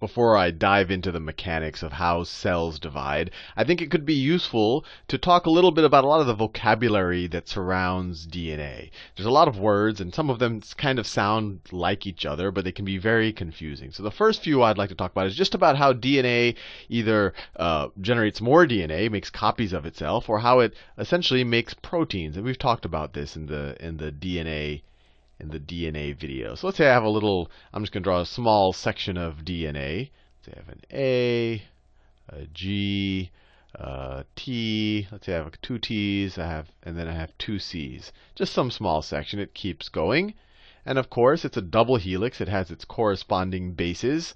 before I dive into the mechanics of how cells divide, I think it could be useful to talk a little bit about a lot of the vocabulary that surrounds DNA. There's a lot of words, and some of them kind of sound like each other, but they can be very confusing. So the first few I'd like to talk about is just about how DNA either generates more DNA, makes copies of itself, or how it essentially makes proteins. And we've talked about this in the DNA video. So let's say I have I'm just going to draw a small section of DNA. Let's say I have an A, a G, a T. Let's say I have two T's, and then I have two C's. Just some small section. It keeps going. And of course, it's a double helix. It has its corresponding bases.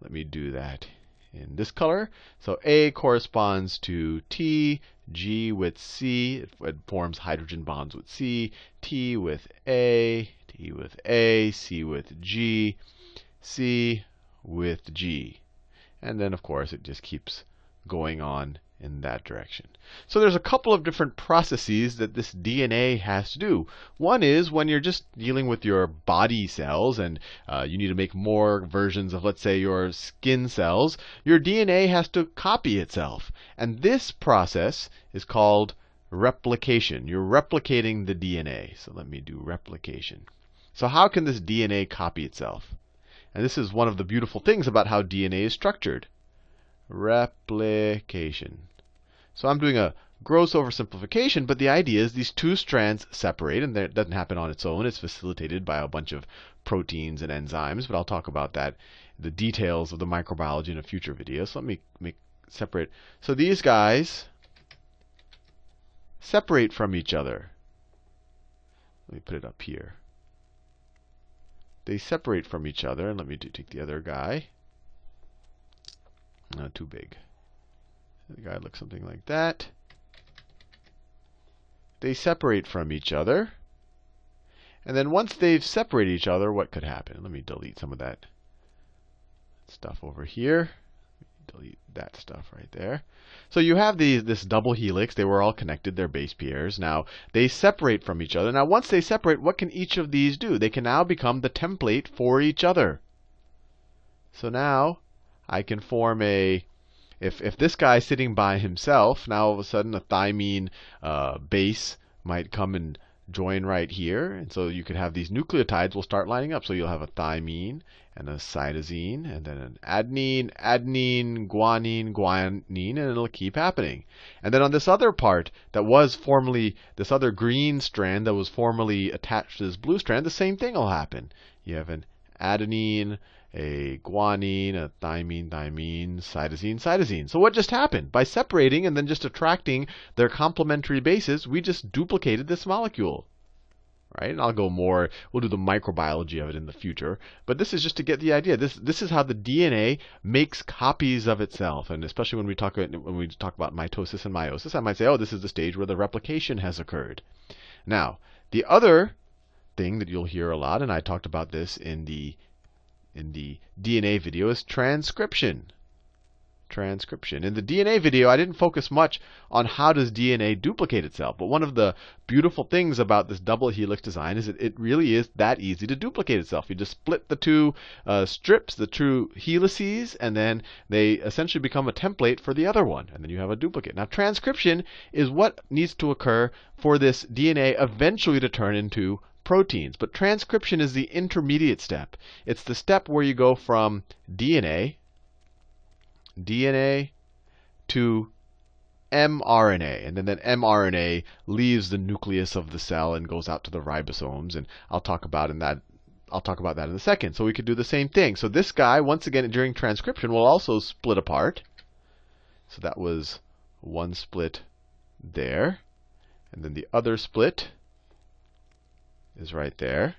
Let me do that in this color. So A corresponds to T, G with C. It forms hydrogen bonds with C, T with A, T with A, C with G, C with G. And then, of course, it just keeps going on in that direction. So there's a couple of different processes that this DNA has to do. One is when you're just dealing with your body cells and you need to make more versions of, let's say, your skin cells, your DNA has to copy itself. And this process is called replication. You're replicating the DNA. So let me do replication. So how can this DNA copy itself? And this is one of the beautiful things about how DNA is structured. Replication. So I'm doing a gross oversimplification, but the idea is these two strands separate, and it doesn't happen on its own. It's facilitated by a bunch of proteins and enzymes, but I'll talk about that, the details of the microbiology in a future video. So let me separate. So these guys separate from each other. Let me put it up here. They separate from each other, and let me take the other guy. Not too big. The guy looks something like that. They separate from each other. And then once they've separated each other, what could happen? Let me delete some of that stuff over here. Delete that stuff right there. So you have this double helix. They were all connected. They're base pairs. Now, they separate from each other. Now, once they separate, what can each of these do? They can now become the template for each other. So now, I can form if this guy is sitting by himself, now all of a sudden a thymine base might come and join right here. And so you could have these nucleotides will start lining up. So you'll have a thymine and a cytosine, and then an adenine, adenine, guanine, guanine, and it'll keep happening. And then on this other part that was formerly, this other green strand that was formerly attached to this blue strand, the same thing will happen. You have an adenine, a guanine, a thymine, thymine, cytosine, cytosine. So what just happened? By separating and then just attracting their complementary bases, we just duplicated this molecule. Right? And I'll go more, we'll do the microbiology of it in the future. But this is just to get the idea. This is how the DNA makes copies of itself. And especially when we talk about mitosis and meiosis, I might say, oh, this is the stage where the replication has occurred. Now, the other thing that you'll hear a lot, and I talked about this in the DNA video, is transcription. Transcription. In the DNA video, I didn't focus much on how does DNA duplicate itself. But one of the beautiful things about this double helix design is that it really is that easy to duplicate itself. You just split the two strips, the two helices, and then they essentially become a template for the other one. And then you have a duplicate. Now, transcription is what needs to occur for this DNA eventually to turn into proteins. But transcription is the intermediate step. It's the step where you go from DNA to mRNA. And then that mRNA leaves the nucleus of the cell and goes out to the ribosomes. And I'll talk about that in a second. So we could do the same thing. So this guy, once again, during transcription, will also split apart. So that was one split there. And then the other split is right there.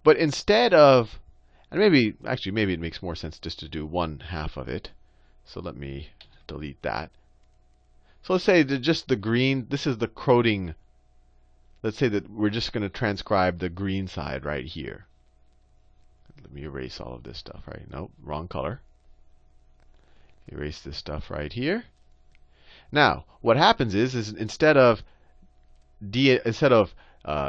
But instead of, and maybe it makes more sense just to do one half of it. So let me delete that. So let's say that just the green, this is the coding. Let's say that we're just going to transcribe the green side right here. Let me erase all of this stuff, right? Nope, wrong color. Erase this stuff right here. Now, what happens is instead of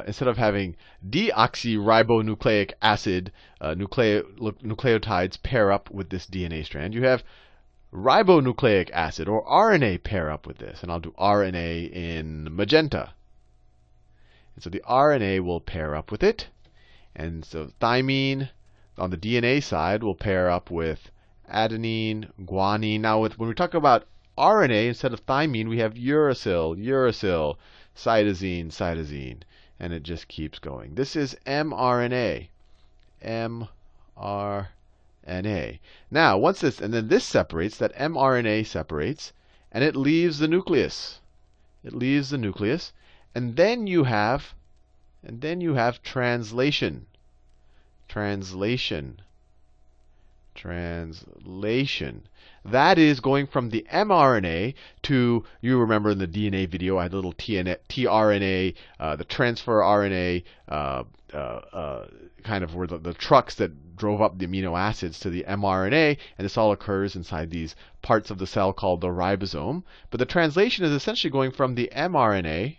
instead of having deoxyribonucleic acid nucleotides pair up with this DNA strand, you have ribonucleic acid or RNA pair up with this. And I'll do RNA in magenta. And so the RNA will pair up with it. And so thymine on the DNA side will pair up with adenine, guanine. Now, when we talk about RNA, instead of thymine, we have uracil, uracil, cytosine, cytosine. And it just keeps going. This is mRNA. mRNA. Now, once this, and then this separates, that mRNA separates, and it leaves the nucleus. It leaves the nucleus. And then you have translation. Translation. That is going from the mRNA to, you remember in the DNA video, I had a little tRNA, the transfer RNA, kind of were the trucks that drove up the amino acids to the mRNA, and this all occurs inside these parts of the cell called the ribosome. But the translation is essentially going from the mRNA,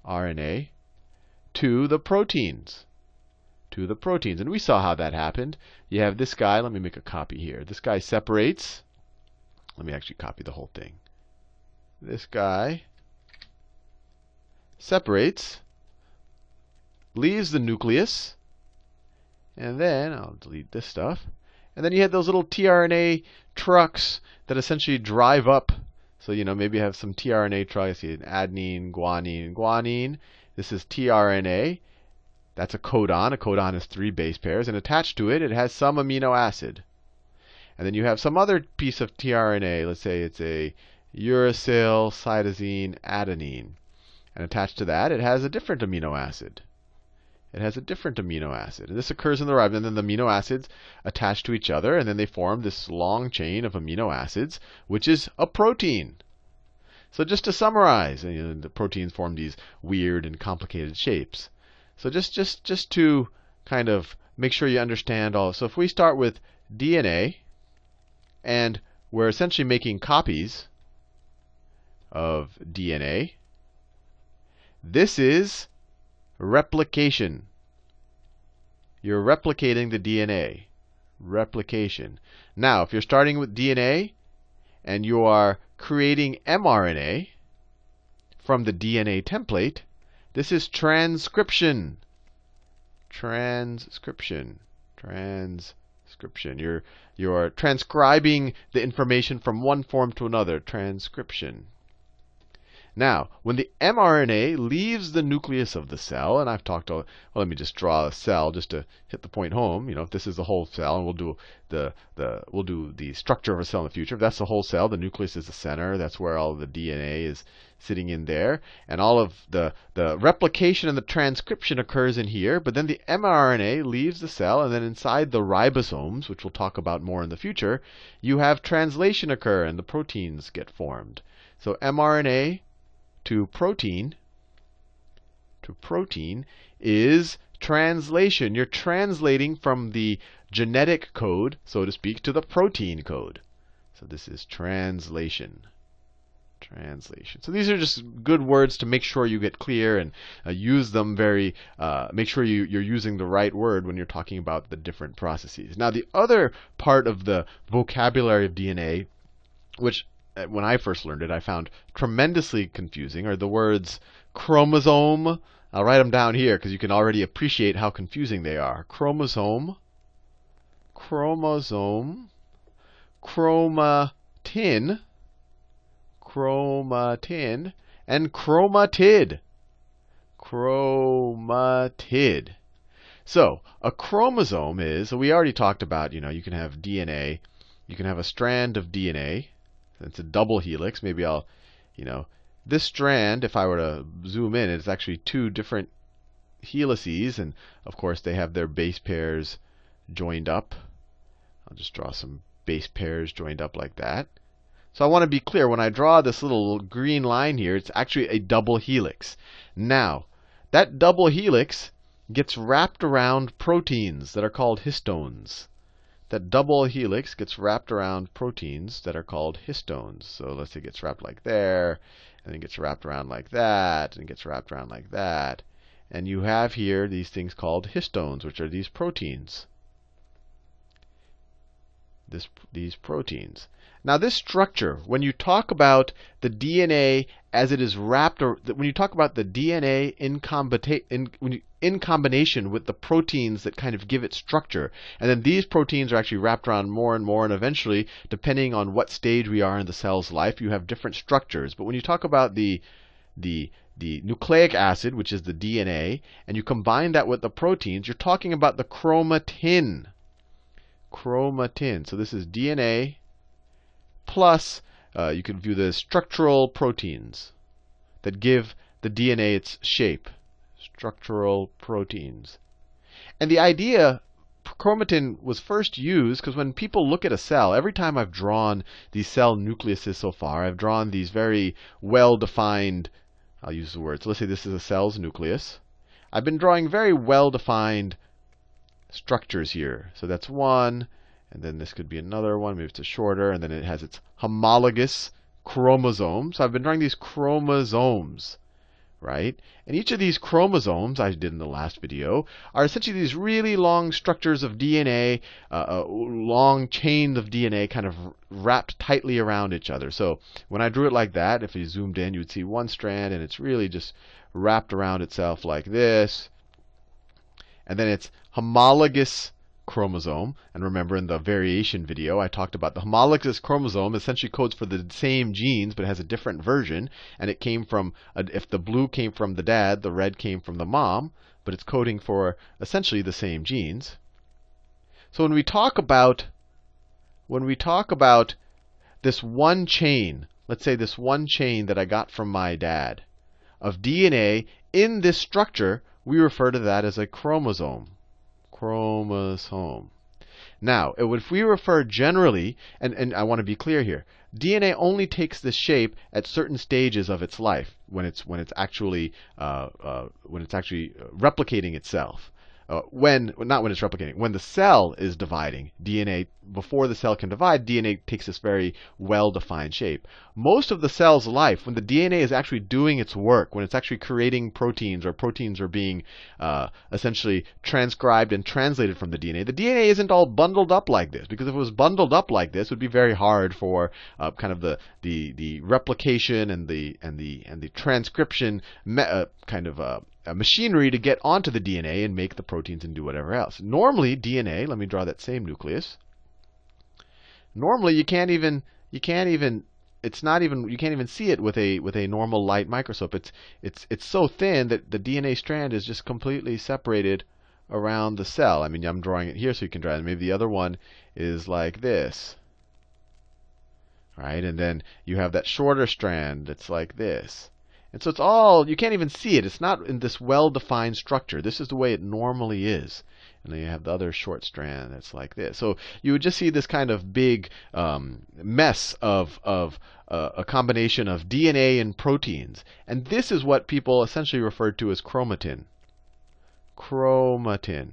RNA, to the proteins. And we saw how that happened. You have this guy. Let me make a copy here. This guy separates. Let me actually copy the whole thing. This guy separates, leaves the nucleus, and then I'll delete this stuff. And then you have those little tRNA trucks that essentially drive up. So, maybe you have some tRNA trucks. See an adenine, guanine. This is tRNA. That's a codon. A codon has 3 base pairs, and attached to it, it has some amino acid. And then you have some other piece of tRNA. Let's say it's a uracil, cytosine, adenine. And attached to that, it has a different amino acid. And this occurs in the ribosome. And then the amino acids attach to each other, and then they form this long chain of amino acids, which is a protein. So just to summarize, the proteins form these weird and complicated shapes. So just to kind of make sure you understand all. So if we start with DNA, and we're essentially making copies of DNA, this is replication. You're replicating the DNA. Replication. Now, if you're starting with DNA and you are creating mRNA from the DNA template, this is transcription. Transcription. You're transcribing the information from one form to another. Transcription. Now, when the mRNA leaves the nucleus of the cell, and I've talked, well, let me just draw a cell just to hit the point home. If this is the whole cell, and we'll do the structure of a cell in the future. If that's the whole cell, the nucleus is the center. That's where all of the DNA is sitting in there, and all of the replication and the transcription occurs in here. But then the mRNA leaves the cell, and then inside the ribosomes, which we'll talk about more in the future, you have translation occur, and the proteins get formed. So mRNA to protein is translation. You're translating from the genetic code, so to speak, to the protein code. So this is translation. So these are just good words to make sure you get clear and use them very, make sure you're using the right word when you're talking about the different processes. Now, the other part of the vocabulary of DNA, which when I first learned it, I found tremendously confusing, are the words chromosome. I'll write them down here because you can already appreciate how confusing they are. Chromosome, chromatin, and chromatid. So a chromosome is, so we already talked about, you can have DNA, you can have a strand of DNA. It's a double helix. Maybe I'll, this strand, if I were to zoom in, it's actually 2 different helices. And of course, they have their base pairs joined up. I'll just draw some base pairs joined up like that. So I want to be clear. When I draw this little green line here, it's actually a double helix. Now, that double helix gets wrapped around proteins that are called histones. That double helix gets wrapped around proteins that are called histones. So let's say it gets wrapped like there, and then gets wrapped around like that, and gets wrapped around like that. And you have here these things called histones, which are these proteins. These proteins. Now this structure, when you talk about the DNA as it is wrapped, or when you talk about the DNA in combination with the proteins that kind of give it structure, and then these proteins are actually wrapped around more and more, and eventually, depending on what stage we are in the cell's life, you have different structures. But when you talk about the nucleic acid, which is the DNA, and you combine that with the proteins, you're talking about the chromatin. Chromatin. So this is DNA plus, you can view the structural proteins that give the DNA its shape. Structural proteins. And the idea, chromatin was first used because when people look at a cell, every time I've drawn these cell nucleuses so far, I've drawn these very well-defined, I'll use the word, so let's say this is a cell's nucleus. I've been drawing very well-defined structures here. So that's one, and then this could be another one. Maybe it's a shorter, and then it has its homologous chromosome. So I've been drawing these chromosomes, right? And each of these chromosomes, I did in the last video, are essentially these really long structures of DNA, long chains of DNA kind of wrapped tightly around each other. So when I drew it like that, if you zoomed in, you would see one strand, and it's really just wrapped around itself like this. And then it's homologous chromosome. And remember in the variation video, I talked about the homologous chromosome essentially codes for the same genes, but has a different version. And it came from, if the blue came from the dad, the red came from the mom. But it's coding for essentially the same genes. So when we talk about this one chain, let's say this one chain that I got from my dad of DNA in this structure, we refer to that as a chromosome. Chromosome. Now, if we refer generally, and I want to be clear here, DNA only takes this shape at certain stages of its life when it's actually replicating itself. Not when it's replicating. When the cell is dividing, DNA, before the cell can divide, DNA takes this very well-defined shape. Most of the cell's life, when the DNA is actually doing its work, when it's actually creating proteins, or proteins are being essentially transcribed and translated from the DNA isn't all bundled up like this. Because if it was bundled up like this, it would be very hard for kind of the replication and the transcription machinery to get onto the DNA and make the proteins and do whatever else. Normally, DNA, let me draw that same nucleus. Normally, you can't even see it with a normal light microscope. It's so thin that the DNA strand is just completely separated around the cell. I mean, I'm drawing it here so you can draw it. Maybe the other one is like this. Right? And then you have that shorter strand that's like this. And so it's all, you can't even see it. It's not in this well-defined structure. This is the way it normally is. And then you have the other short strand that's like this. So you would just see this kind of big mess of a combination of DNA and proteins. And this is what people essentially refer to as chromatin. Chromatin.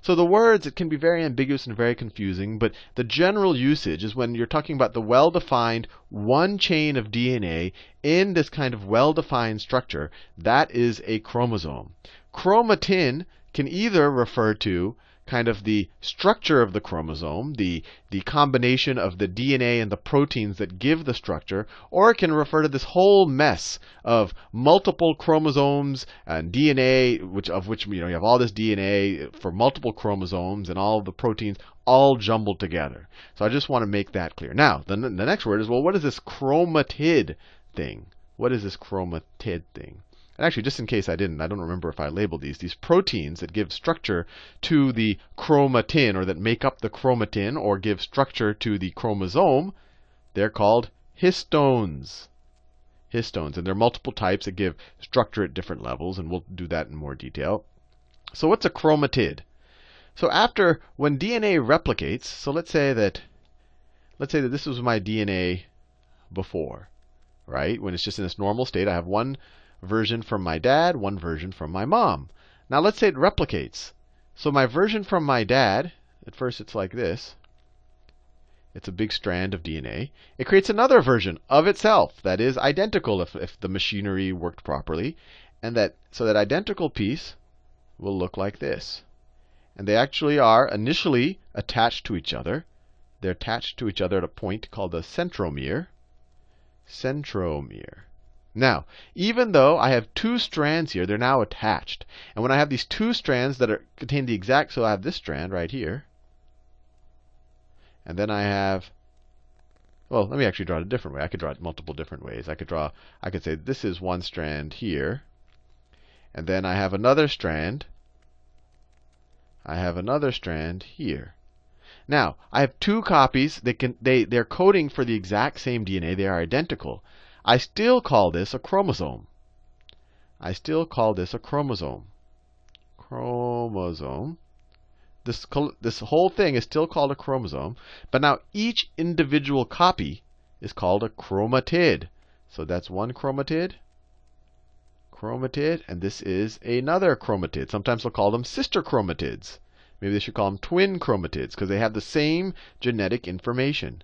So the words, it can be very ambiguous and very confusing, but the general usage is when you're talking about the well-defined one chain of DNA in this kind of well-defined structure, that is a chromosome. Chromatin can either refer to kind of the structure of the chromosome, the combination of the DNA and the proteins that give the structure, or it can refer to this whole mess of multiple chromosomes and DNA, of which you have all this DNA for multiple chromosomes and all of the proteins all jumbled together. So I just want to make that clear. Now, the next word is, well, what is this chromatid thing? What is this chromatid thing? And actually, just in case I don't remember if I labeled these proteins that give structure to the chromatin, or that make up the chromatin, or give structure to the chromosome, they're called histones. Histones. And there are multiple types that give structure at different levels, and we'll do that in more detail. So what's a chromatid? So when DNA replicates, so let's say that this was my DNA before, right? When it's just in this normal state, I have one version from my dad, one version from my mom. Now let's say it replicates. So my version from my dad, at first it's like this. It's a big strand of DNA. It creates another version of itself that is identical if the machinery worked properly. And so that identical piece will look like this. And they actually are initially attached to each other. They're attached to each other at a point called the centromere. Centromere. Now, even though I have two strands here, they're now attached. And when I have these two strands that contain the exact, so I have this strand right here. And then I have, well, let me actually draw it a different way. I could draw it multiple different ways. I could say this is one strand here. And then I have another strand. I have another strand here. Now, I have two copies. They're coding for the exact same DNA. They are identical. I still call this a chromosome. I still call this a chromosome. Chromosome. This whole thing is still called a chromosome. But now each individual copy is called a chromatid. So that's one chromatid. Chromatid. And this is another chromatid. Sometimes we'll call them sister chromatids. Maybe they should call them twin chromatids because they have the same genetic information.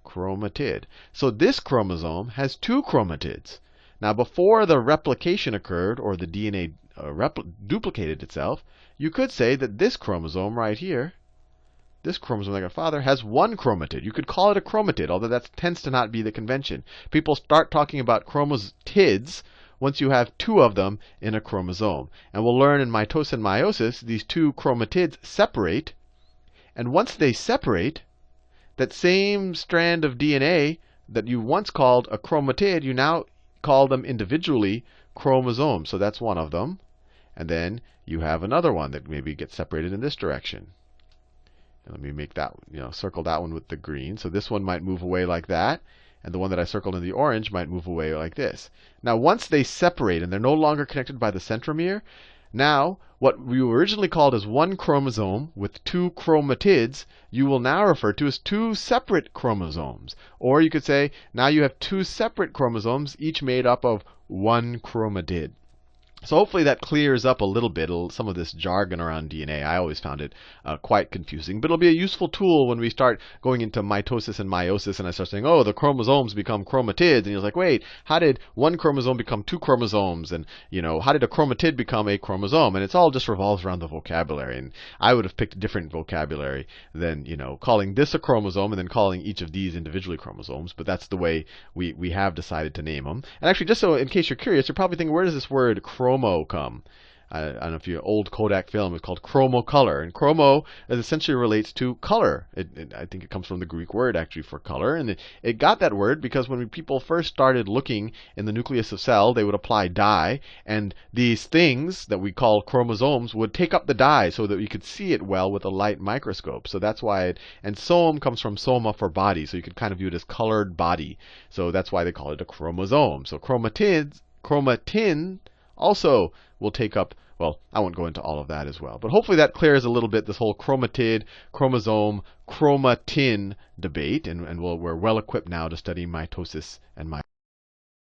Chromatid. So this chromosome has two chromatids. Now, before the replication occurred, or the DNA duplicated itself, you could say that this chromosome right here, this chromosome like a father, has one chromatid. You could call it a chromatid, although that tends to not be the convention. People start talking about chromatids once you have two of them in a chromosome. And we'll learn in mitosis and meiosis, these two chromatids separate. And once they separate, that same strand of DNA that you once called a chromatid, you now call them individually chromosomes. So that's one of them. And then you have another one that maybe gets separated in this direction. And let me make that, circle that one with the green. So this one might move away like that. And the one that I circled in the orange might move away like this. Now, once they separate and they're no longer connected by the centromere, now what we originally called as one chromosome with two chromatids, you will now refer to as two separate chromosomes. Or you could say now you have two separate chromosomes, each made up of one chromatid. So hopefully that clears up a little bit some of this jargon around DNA. I always found it quite confusing. But it'll be a useful tool when we start going into mitosis and meiosis and I start saying, oh, the chromosomes become chromatids. And you're like, wait, how did one chromosome become two chromosomes? And, how did a chromatid become a chromosome? And it's all just revolves around the vocabulary. And I would have picked a different vocabulary than, calling this a chromosome and then calling each of these individually chromosomes. But that's the way we have decided to name them. And actually, just so in case you're curious, you're probably thinking, where does this word chromo come? I don't know if you're old Kodak film, it's called chromocolor. And chromo essentially relates to color. I think it comes from the Greek word actually for color. And it got that word because when people first started looking in the nucleus of cell, they would apply dye. And these things that we call chromosomes would take up the dye so that you could see it well with a light microscope. So that's why and some comes from soma for body. So you could kind of view it as colored body. So that's why they call it a chromosome. So chromatin also will take up, well, I won't go into all of that as well. But hopefully that clears a little bit this whole chromatid, chromosome, chromatin debate. And we're well equipped now to study mitosis and meiosis.